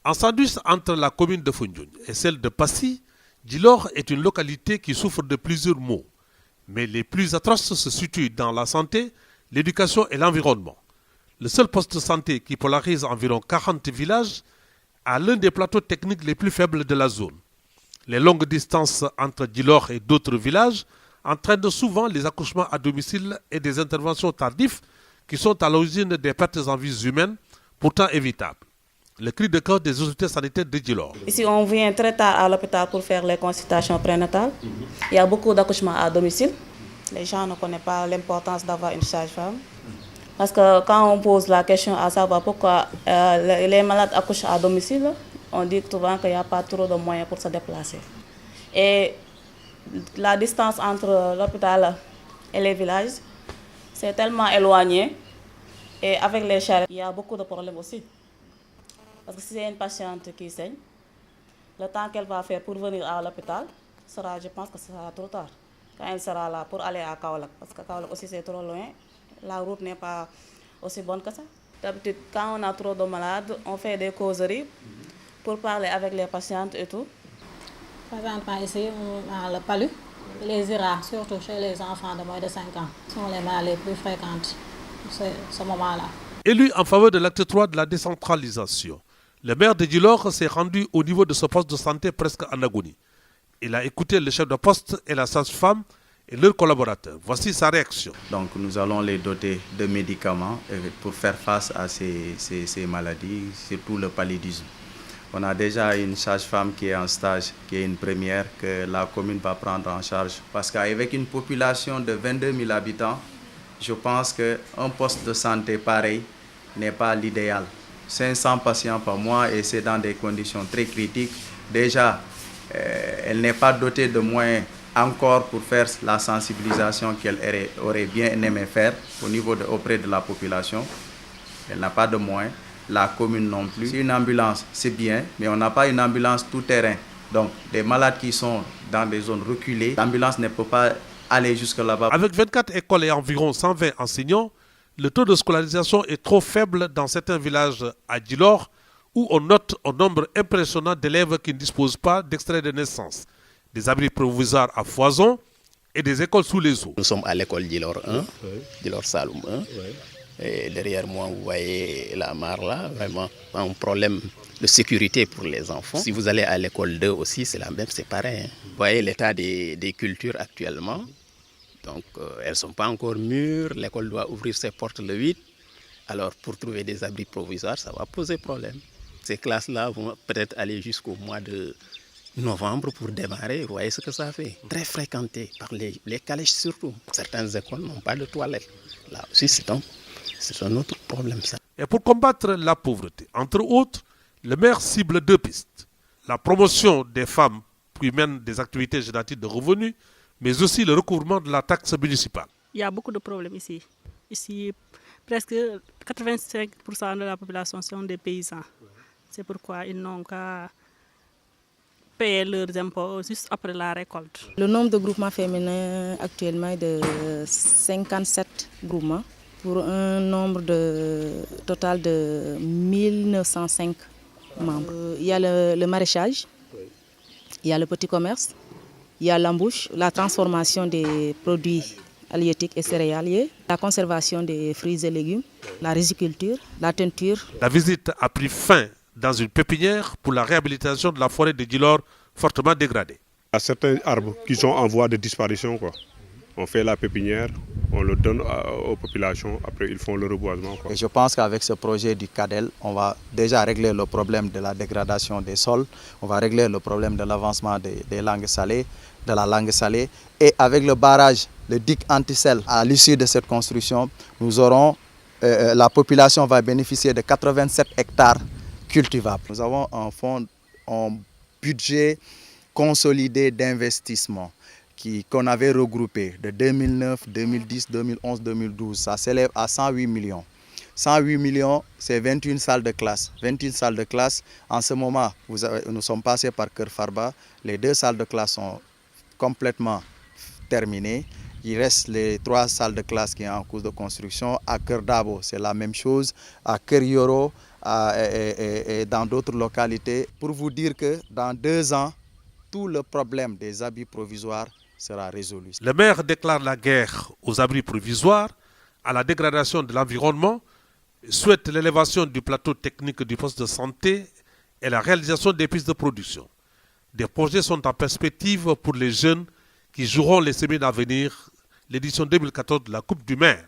En sandwich entre la commune de Foundiougne et celle de Passy, Djilor est une localité qui souffre de plusieurs maux. Mais les plus atroces se situent dans la santé, l'éducation et l'environnement. Le seul poste de santé qui polarise environ 40 villages a l'un des plateaux techniques les plus faibles de la zone. Les longues distances entre Djilor et d'autres villages entraînent souvent les accouchements à domicile et des interventions tardives qui sont à l'origine des pertes en vies humaines, pourtant évitables. Le cri de cœur des autorités sanitaires de Djilor. Ici, on vient très tard à l'hôpital pour faire les consultations prénatales. Il y a beaucoup d'accouchements à domicile. Les gens ne connaissent pas l'importance d'avoir une sage-femme. Parce que quand on pose la question à savoir pourquoi les malades accouchent à domicile, on dit souvent qu'il n'y a pas trop de moyens pour se déplacer. Et la distance entre l'hôpital et les villages, c'est tellement éloigné. Et avec les charrettes, il y a beaucoup de problèmes aussi. Parce que si c'est une patiente qui saigne, le temps qu'elle va faire pour venir à l'hôpital, je pense que ce sera trop tard. Quand elle sera là pour aller à Kaolack, parce que Kaolack aussi c'est trop loin, la route n'est pas aussi bonne que ça. D'habitude, quand on a trop de malades, on fait des causeries pour parler avec les patientes et tout. Présentement ici, on a le palu, les IRA, surtout chez les enfants de moins de 5 ans, sont les maladies les plus fréquentes ce moment-là. Élu en faveur de l'acte 3 de la décentralisation, le maire de Djilor s'est rendu au niveau de ce poste de santé presque en agonie. Il a écouté le chef de poste et la sage-femme et leurs collaborateurs. Voici sa réaction. Donc nous allons les doter de médicaments pour faire face à ces maladies, surtout le paludisme. On a déjà une sage-femme qui est en stage, qui est une première que la commune va prendre en charge. Parce qu'avec une population de 22 000 habitants, je pense qu'un poste de santé pareil n'est pas l'idéal. 500 patients par mois et c'est dans des conditions très critiques. Déjà, elle n'est pas dotée de moyens encore pour faire la sensibilisation qu'elle aurait bien aimé faire auprès de la population. Elle n'a pas de moyens, la commune non plus. Une ambulance, c'est bien, mais on n'a pas une ambulance tout-terrain. Donc, des malades qui sont dans des zones reculées, l'ambulance ne peut pas aller jusque là-bas. Avec 24 écoles et environ 120 enseignants, le taux de scolarisation est trop faible dans certains villages à Djilor où on note un nombre impressionnant d'élèves qui ne disposent pas d'extrait de naissance, des abris provisoires à foison et des écoles sous les eaux. Nous sommes à l'école Djilor 1, Djilor Saloum 1. Et derrière moi, vous voyez la mare là, vraiment un problème de sécurité pour les enfants. Si vous allez à l'école 2 aussi, c'est la même, c'est pareil. Vous voyez l'état des cultures actuellement. Donc, elles ne sont pas encore mûres. L'école doit ouvrir ses portes le 8. Alors, pour trouver des abris provisoires, ça va poser problème. Ces classes-là vont peut-être aller jusqu'au mois de novembre pour démarrer. Vous voyez ce que ça fait. Très fréquenté par les calèches surtout. Certaines écoles n'ont pas de toilettes. Là aussi, c'est un autre problème, ça. Et pour combattre la pauvreté, entre autres, le maire cible 2 pistes. La promotion des femmes qui mènent des activités génératives de revenus, mais aussi le recouvrement de la taxe municipale. Il y a beaucoup de problèmes ici. Ici, presque 85% de la population sont des paysans. C'est pourquoi ils n'ont qu'à payer leurs impôts juste après la récolte. Le nombre de groupements féminins actuellement est de 57 groupements pour un nombre total de 1905 membres. Il y a le maraîchage, il y a le petit commerce, il y a l'embauche, la transformation des produits halieutiques et céréaliers, la conservation des fruits et légumes, la riziculture, la teinture. La visite a pris fin dans une pépinière pour la réhabilitation de la forêt de Djilor fortement dégradée. Il y a certains arbres qui sont en voie de disparition. On fait la pépinière, on le donne aux populations, après ils font le reboisement. Et je pense qu'avec ce projet du CADEL, on va déjà régler le problème de la dégradation des sols, on va régler le problème de l'avancement de la langue salée. Et avec le barrage, le digue anti-sel, à l'issue de cette construction, nous aurons, la population va bénéficier de 87 hectares cultivables. Nous avons un budget consolidé d'investissement qu'on avait regroupé de 2009, 2010, 2011, 2012. Ça s'élève à 108 millions. 108 millions, c'est 21 salles de classe. 21 salles de classe, en ce moment, nous sommes passés par Kër Farba. Les 2 salles de classe sont complètement terminées. Il reste les 3 salles de classe qui sont en cours de construction. À Kër Dabo, c'est la même chose. À Kër Yoro, et dans d'autres localités, pour vous dire que dans 2 ans, tout le problème des abris provisoires sera résolu. Le maire déclare la guerre aux abris provisoires, à la dégradation de l'environnement, souhaite l'élévation du plateau technique du poste de santé et la réalisation des pistes de production. Des projets sont en perspective pour les jeunes qui joueront les semaines à venir, l'édition 2014 de la Coupe du Maire.